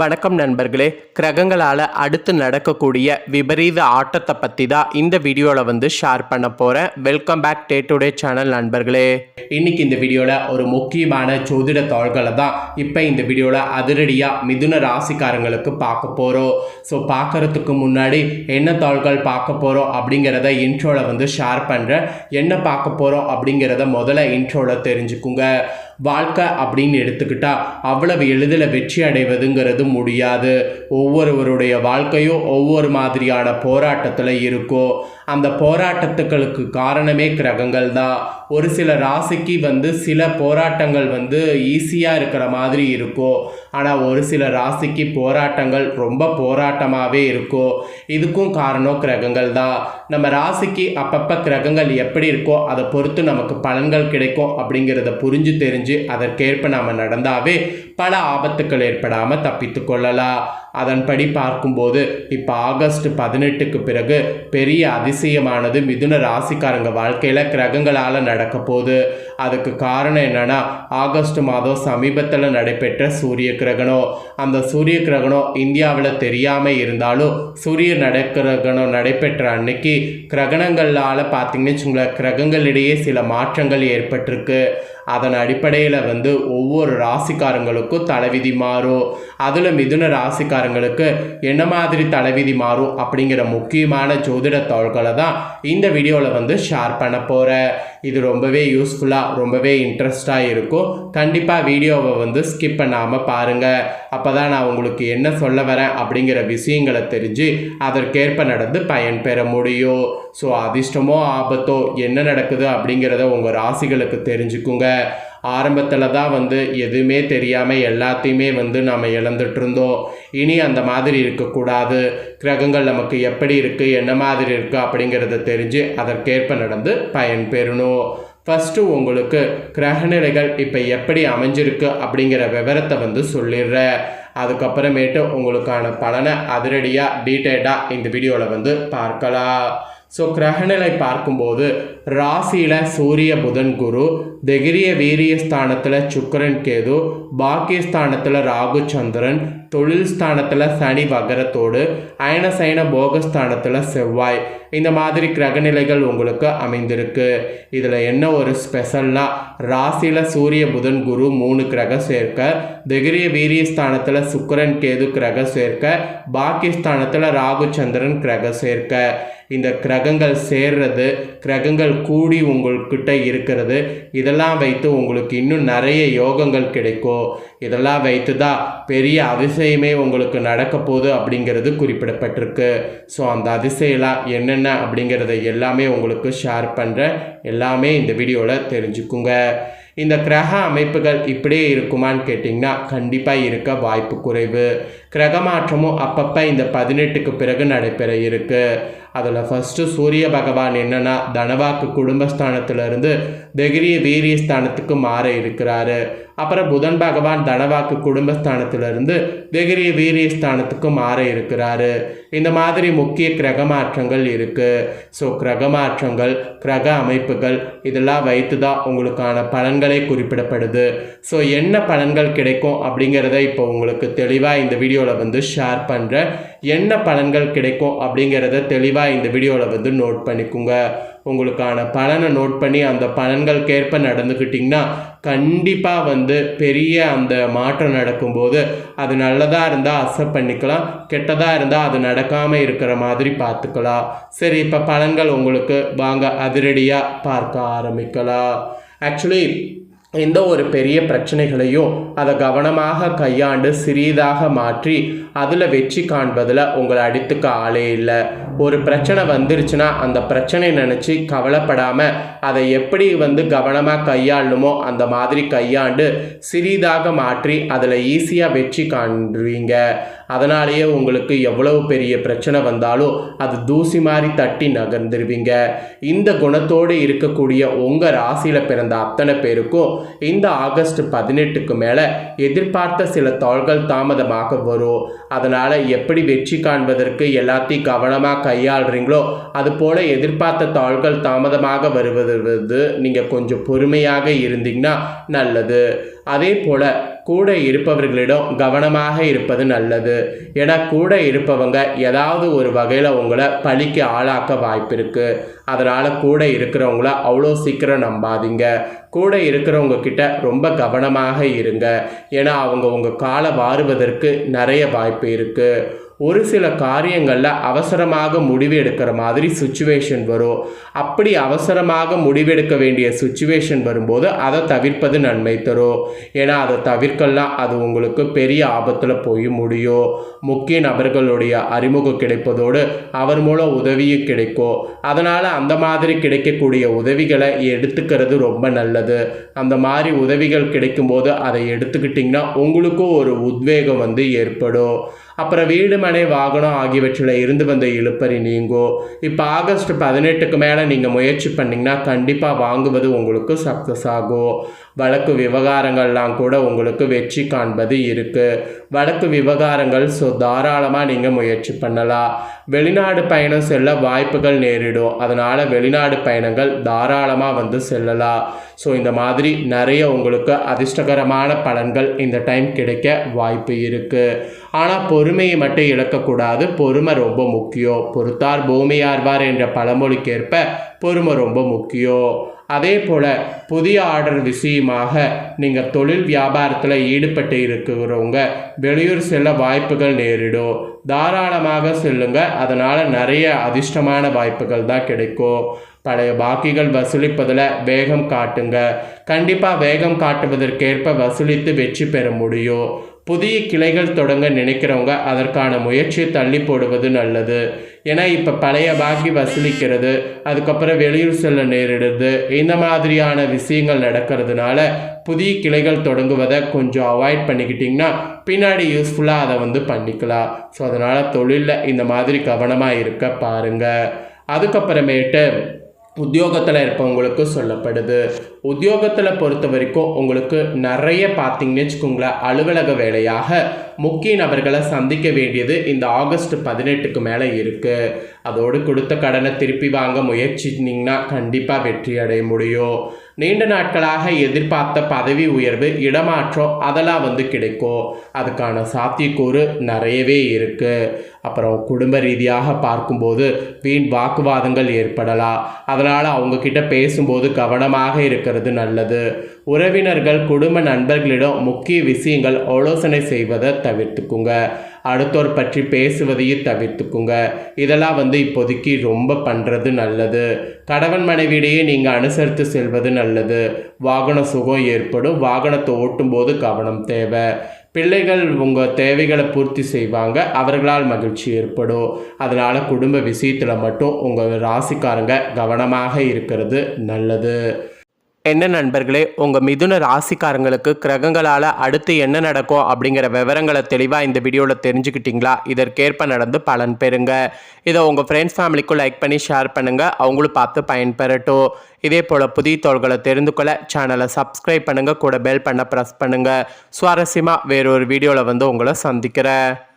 வணக்கம் நண்பர்களே. கிரகங்களால் அடுத்து நடக்கக்கூடிய விபரீத ஆட்டத்தை பற்றி தான் இந்த வீடியோவில் ஷேர் பண்ண போகிறேன். Welcome back day today channel நண்பர்களே. இன்னைக்கு இந்த வீடியோவில் ஒரு முக்கியமான ஜோதிட தாள்களை தான் இப்போ இந்த வீடியோவில் அதிரடியாக மிதுன ராசிக்காரங்களுக்கு பார்க்க போகிறோம். ஸோ பார்க்குறதுக்கு முன்னாடி என்ன தாள்கள் பார்க்க போகிறோம் அப்படிங்கிறத இன்ட்ரோவில் ஷேர் பண்ணுறேன். என்ன பார்க்க போகிறோம் அப்படிங்கிறத முதல்ல இன்ட்ரோவில் தெரிஞ்சுக்குங்க. வாழ்க்கை அப்படின்னு எடுத்துக்கிட்டால் அவ்வளவு எளிதில் வெற்றி அடைவதுங்கிறது முடியாது. ஒவ்வொருவருடைய வாழ்க்கையும் ஒவ்வொரு மாதிரியான போராட்டத்தில் இருக்கும். அந்த போராட்டத்துக்களுக்கு காரணமே கிரகங்கள் தான். ஒரு சில ராசிக்கு சில போராட்டங்கள் ஈஸியாக இருக்கிற மாதிரி இருக்கும். ஆனால் ஒரு சில ராசிக்கு போராட்டங்கள் ரொம்ப போராட்டமாகவே இருக்கும். இதுக்கும் காரணம் கிரகங்கள் தான். நம்ம ராசிக்கு அப்பப்போ கிரகங்கள் எப்படி இருக்கோ அதை பொறுத்து நமக்கு பலன்கள் கிடைக்கும் அப்படிங்கிறத புரிஞ்சு தெரிஞ்சு அதற்கேற்ப நாம் நடந்தாவே பல ஆபத்துக்கள் ஏற்படாமல் தப்பித்து கொள்ளலாம். அதன்படி பார்க்கும்போது இப்போ ஆகஸ்ட் 18க்கு பிறகு பெரிய அதிசயமானது மிதுன ராசிக்காரங்க வாழ்க்கையில் கிரகங்களால் நடக்க போகுது. அதுக்கு காரணம் என்னன்னா, ஆகஸ்ட் மாதம் சமீபத்தில் நடைபெற்ற சூரிய கிரகணம். அந்த சூரிய கிரகணம் இந்தியாவில் தெரியாமல் இருந்தாலும் சூரிய கிரகணம் நடைபெற்ற அன்னைக்கு கிரகணங்களால் பார்த்தீங்கன்னு வச்சுங்களேன், கிரகங்களிடையே சில மாற்றங்கள் ஏற்பட்டிருக்கு. அதன் அடிப்படையில் ஒவ்வொரு ராசிக்காரங்களுக்கும் தலைவிதி மாறும். அதில் மிதுன ராசிக்காரங்களுக்கு என்ன மாதிரி தலைவிதி மாறும் அப்படிங்கிற முக்கியமான ஜோதிட தாள்களை தான் இந்த வீடியோவில் ஷேர் பண்ண போகிறேன். இது ரொம்பவே யூஸ்ஃபுல்லாக ரொம்பவே இன்ட்ரெஸ்டாக இருக்கும். கண்டிப்பாக வீடியோவை ஸ்கிப் பண்ணாமல் பாருங்கள். அப்போ தான் நான் உங்களுக்கு என்ன சொல்ல வரேன் அப்படிங்கிற விஷயங்களை தெரிஞ்சு அதற்கேற்ப நடந்து பயன் பெற முடியும். ஸோ அதிர்ஷ்டமோ ஆபத்தோ என்ன நடக்குது அப்படிங்கிறத உங்கள் ராசிகளுக்கு தெரிஞ்சுக்குங்க. ஆரம்பத்தில் தான் எதுவுமே தெரியாமல் எல்லாத்தையுமே நாம் இழந்துட்டு இருந்தோம். இனி அந்த மாதிரி இருக்கக்கூடாது. கிரகங்கள் நமக்கு எப்படி இருக்குது என்ன மாதிரி இருக்குது அப்படிங்கிறத தெரிஞ்சு அதற்கேற்ப நடந்து பயன் பெறணும். ஃபஸ்ட்டு உங்களுக்கு கிரகநிலைகள் இப்போ எப்படி அமைஞ்சிருக்கு அப்படிங்கிற விவரத்தை சொல்லிடுறேன். அதுக்கப்புறமேட்டு உங்களுக்கான பலனை அதிரடியாக டீட்டெயில்டாக இந்த வீடியோவில் பார்க்கலாம். ஸோ கிரகநிலை பார்க்கும்போது ராசியில் சூரிய புதன் குரு, தைரிய வீரிய ஸ்தானத்தில் சுக்கிரன் கேது, பாக்கியஸ்தானத்தில் ராகு சந்திரன், தொழில் ஸ்தானத்தில் சனி வகரத்தோடு, அயன சயன போகஸ்தானத்தில் செவ்வாய். இந்த மாதிரி கிரகநிலைகள் உங்களுக்கு அமைந்திருக்கு. இதில் என்ன ஒரு ஸ்பெஷல்னா, ராசியில் சூரிய புதன் குரு 3 கிரகம் சேர்க்க, தைரிய வீரிய ஸ்தானத்தில் சுக்கிரன் கேது கிரகம் சேர்க்க, பாக்கியஸ்தானத்தில் ராகு சந்திரன் கிரகம் சேர்க்க. இந்த கிரகங்கள் சேர்றது, கிரகங்கள் கூடி உங்கள்கிட்ட இருக்கிறது, இதெல்லாம் வைத்து உங்களுக்கு இன்னும் நிறைய யோகங்கள் கிடைக்கும். இதெல்லாம் வைத்து தான் பெரிய அதிசயமே உங்களுக்கு நடக்க போகுது அப்படிங்கிறது குறிப்பிடப்பட்டிருக்கு. ஸோ அந்த அதிசயம்லாம் என்னென்ன அப்படிங்கிறத எல்லாமே உங்களுக்கு ஷேர் பண்ணுறேன். எல்லாமே இந்த வீடியோவில் தெரிஞ்சுக்குங்க. இந்த கிரக அமைப்புகள் இப்படியே இருக்குமான்னு கேட்டிங்கன்னா கண்டிப்பாக இருக்க வாய்ப்பு குறைவு. கிரக மாற்றமும் அப்பப்போ இந்த 18க்கு பிறகு நடைபெற இருக்குது. அதில் ஃபஸ்ட்டு சூரிய பகவான் என்னென்னா தனவாக்கு குடும்பஸ்தானத்திலிருந்து தைரிய வீரிய ஸ்தானத்துக்கு மாற இருக்கிறாரு. அப்புறம் புதன் பகவான் தனவாக்கு குடும்பஸ்தானத்திலிருந்து தைரிய வீரிய ஸ்தானத்துக்கு மாற இருக்கிறாரு. இந்த மாதிரி முக்கிய கிரக மாற்றங்கள் இருக்குது. ஸோ கிரக மாற்றங்கள், கிரக அமைப்புகள் இதெல்லாம் வைத்து தான் உங்களுக்கான பலன்களே குறிப்பிடப்படுது. ஸோ என்ன பலன்கள் கிடைக்கும் அப்படிங்கிறத இப்போ உங்களுக்கு தெளிவாக இந்த வீடியோவில் ஷேர் பண்ணுறேன். என்ன பலன்கள் கிடைக்கும் அப்படிங்கிறத தெளிவாக இந்த வீடியோவில் நோட் பண்ணிக்கோங்க. உங்களுக்கான பலனை நோட் பண்ணி அந்த பலன்களுக்கேற்ப நடந்துக்கிட்டிங்கன்னா கண்டிப்பாக பெரிய அந்த மாற்றம் நடக்கும்போது அது நல்லதாக இருந்தால் அக்செப்ட் பண்ணிக்கலாம், கெட்டதாக இருந்தால் அது நடக்காமல் இருக்கிற மாதிரி பார்த்துக்கலாம். சரி, இப்போ பலன்கள் உங்களுக்கு வாங்க அதிரடியாக பார்க்க ஆரம்பிக்கலாம். ஆக்சுவலி எந்த ஒரு பெரிய பிரச்சனைகளையும் அதை கவனமாக கையாண்டு சிறியதாக மாற்றி அதில் வெற்றி காண்பதில் உங்களை அடித்துக்க ஆளே இல்லை. ஒரு பிரச்சனை வந்துருச்சுன்னா அந்த பிரச்சனை நினச்சி கவலைப்படாமல் அதை எப்படி கவனமாக கையாளணுமோ அந்த மாதிரி கையாண்டு சிறிதாக மாற்றி அதில் ஈஸியாக வெற்றி காண்பீங்க. அதனாலேயே உங்களுக்கு எவ்வளவு பெரிய பிரச்சனை வந்தாலும் அது தூசி மாதிரி தட்டி நகர்ந்துருவீங்க. இந்த குணத்தோடு இருக்கக்கூடிய உங்கள் ராசியில் பிறந்த அத்தனை பேருக்கும் இந்த ஆகஸ்ட் 18க்கு மேலே எதிர்பார்த்த சில தாள்கள் தாமதமாக வரும். அதனால் எப்படி வெற்றி காண்பதற்கு எல்லாத்தையும் கவனமாக கையாளுறீங்களோ அதுபோல் எதிர்பார்த்த தாள்கள் தாமதமாக வருவது நீங்கள் கொஞ்சம் பொறுமையாக இருந்தீங்கன்னா நல்லது. அதே போல் கூட இருப்பவர்களிடம் கவனமாக இருப்பது நல்லது. ஏன்னா கூட இருப்பவங்க ஏதாவது ஒரு வகையில் உங்களை பழிக்கு ஆளாக்க வாய்ப்பு இருக்குது. அதனால் கூட இருக்கிறவங்கள அவ்வளோ சீக்கிரம் நம்பாதீங்க. கூட இருக்கிறவங்க கிட்ட ரொம்ப கவனமாக இருங்க. ஏன்னா அவங்க உங்கள் காலை வாருவதற்கு நிறைய வாய்ப்பு இருக்குது. ஒரு சில காரியங்களில் அவசரமாக முடிவு எடுக்கிற மாதிரி சுச்சுவேஷன் வரும். அப்படி அவசரமாக முடிவெடுக்க வேண்டிய சுச்சுவேஷன் வரும்போது அதை தவிர்ப்பது நன்மை தரும். ஏன்னா அதை தவிர்க்கலாம், அது உங்களுக்கு பெரிய ஆபத்தில் போய் முடியும். முக்கிய நபர்களுடைய அறிமுகம் கிடைப்பதோடு அவர் மூலம் உதவியும் கிடைக்கும். அதனால் அந்த மாதிரி கிடைக்கக்கூடிய உதவிகளை எடுத்துக்கிறது ரொம்ப நல்லது. அந்த மாதிரி உதவிகள் கிடைக்கும்போது அதை எடுத்துக்கிட்டிங்கன்னா உங்களுக்கும் ஒரு உத்வேகம் ஏற்படும். அப்புறம் வீடு மனை வாகனம் ஆகியவற்றில் இருந்து வந்த இழுப்பறி நீங்கும். இப்போ ஆகஸ்ட் 18க்கு மேலே நீங்கள் முயற்சி பண்ணிங்கன்னா கண்டிப்பாக வாங்குவது உங்களுக்கு சக்ஸஸ் ஆகும். வழக்கு விவகாரங்கள்லாம் கூட உங்களுக்கு வெற்றி காண்பது இருக்குது. வழக்கு விவகாரங்கள் தாராளமாக நீங்கள் முயற்சி பண்ணலாம். வெளிநாடு பயணம் செல்ல வாய்ப்புகள் நேரிடும். அதனால் வெளிநாடு பயணங்கள் தாராளமாக செல்லலாம். ஸோ இந்த மாதிரி நிறைய உங்களுக்கு அதிர்ஷ்டகரமான பலன்கள் இந்த டைம் கிடைக்க வாய்ப்பு இருக்குது. ஆனால் பொறுமையை மட்டும் இழக்கக்கூடாது. பொறுமை ரொம்ப முக்கியம். பொறுத்தார் பூமியார்வார் என்ற பழமொழிக்கேற்ப பொறுமை ரொம்ப முக்கியம். அதே போல் புதிய ஆர்டர் விஷயமாக நீங்கள் தொழில் வியாபாரத்தில் ஈடுபட்டு இருக்கிறவங்க வெளியூர் செல்ல வாய்ப்புகள் நேரிடும். தாராளமாக செல்லுங்க. அதனால் நிறைய அதிர்ஷ்டமான வாய்ப்புகள் தான் கிடைக்கும். பழைய பாக்கிகள் வசூலிப்பதில் வேகம் காட்டுங்க. கண்டிப்பாக வேகம் காட்டுவதற்கேற்ப வசூலித்து வெற்றி பெற முடியும். புதிய கிளைகள் தொடங்க நினைக்கிறவங்க அதற்கான முயற்சியை தள்ளி போடுவது நல்லது. ஏன்னா இப்போ பழைய பாக்கி வசூலிக்கிறது, அதுக்கப்புறம் வெளியூர் செல்ல நேரிடுது, இந்த மாதிரியான விஷயங்கள் நடக்கிறதுனால புதிய கிளைகள் தொடங்குவதை கொஞ்சம் அவாய்ட் பண்ணிக்கிட்டிங்கன்னா பின்னாடி யூஸ்ஃபுல்லாக அதை பண்ணிக்கலாம். ஸோ அதனால் தொழிலில் இந்த மாதிரி கவனமாக இருக்க பாருங்கள். அதுக்கப்புறமேட்டு உத்தியோகத்தில் இருப்பவங்களுக்கு சொல்லப்படுது. உத்தியோகத்தில் பொறுத்த வரைக்கும் உங்களுக்கு நிறைய பார்த்தீங்கன்னு வச்சுக்கோங்களேன், அலுவலக வேலையாக முக்கிய நபர்களை சந்திக்க வேண்டியது இந்த ஆகஸ்ட் 18க்கு மேலே இருக்குது. அதோடு கொடுத்த கடனை திருப்பி வாங்க முயற்சிச்சிங்கன்னா கண்டிப்பாக வெற்றி அடைய முடியும். நீண்ட நாட்களாக எதிர்பார்த்த பதவி உயர்வு, இடமாற்றம் அதெல்லாம் கிடைக்கும். அதுக்கான சாத்தியக்கூறு நிறையவே இருக்குது. அப்புறம் குடும்ப ரீதியாக பார்க்கும்போது வீண் வாக்குவாதங்கள் ஏற்படலாம். அதனால் அவங்கக்கிட்ட பேசும்போது கவனமாக இருக்கிறது நல்லது. உறவினர்கள் குடும்ப நண்பர்களிடம் முக்கிய விஷயங்கள் ஆலோசனை செய்வதை தவிர்த்துக்குங்க. அடுத்தோர் பற்றி பேசுவதையும் தவிர்த்துக்குங்க. இதெல்லாம் இப்போதைக்கு ரொம்ப பண்ணுறது நல்லது. கணவன் மனைவியிடையே நீங்கள் அனுசரித்து செல்வது நல்லது. வாகன சுகம் ஏற்படும். வாகனத்தை ஓட்டும்போது கவனம் தேவை. பிள்ளைகள் உங்கள் தேவைகளை பூர்த்தி செய்வாங்க. அவர்களால் மகிழ்ச்சி ஏற்படும். அதனால் குடும்ப விஷயத்தில் மட்டும் உங்கள் ராசிக்காரங்க கவனமாக இருக்கிறது நல்லது. என்ன நண்பர்களே, உங்கள் மிதுன ராசிக்காரங்களுக்கு கிரகங்களால் அடுத்து என்ன நடக்கும் அப்படிங்கிற விவரங்களை தெளிவாக இந்த வீடியோவில் தெரிஞ்சுக்கிட்டிங்களா? இதற்கேற்ப நடந்து பலன் பெறுங்க. இதை உங்கள் ஃப்ரெண்ட்ஸ் ஃபேமிலிக்கும் லைக் பண்ணி ஷேர் பண்ணுங்கள். அவங்களும் பார்த்து பயன்பெறட்டும். இதே போல் புதிய தகவல்களை தெரிந்து கொள்ள சேனலை சப்ஸ்கிரைப் பண்ணுங்கள். கூட பெல் பண்ண ப்ரெஸ் பண்ணுங்கள். சுவாரஸ்யமாக வேறொரு வீடியோவில் உங்களை சந்திக்கிறேன்.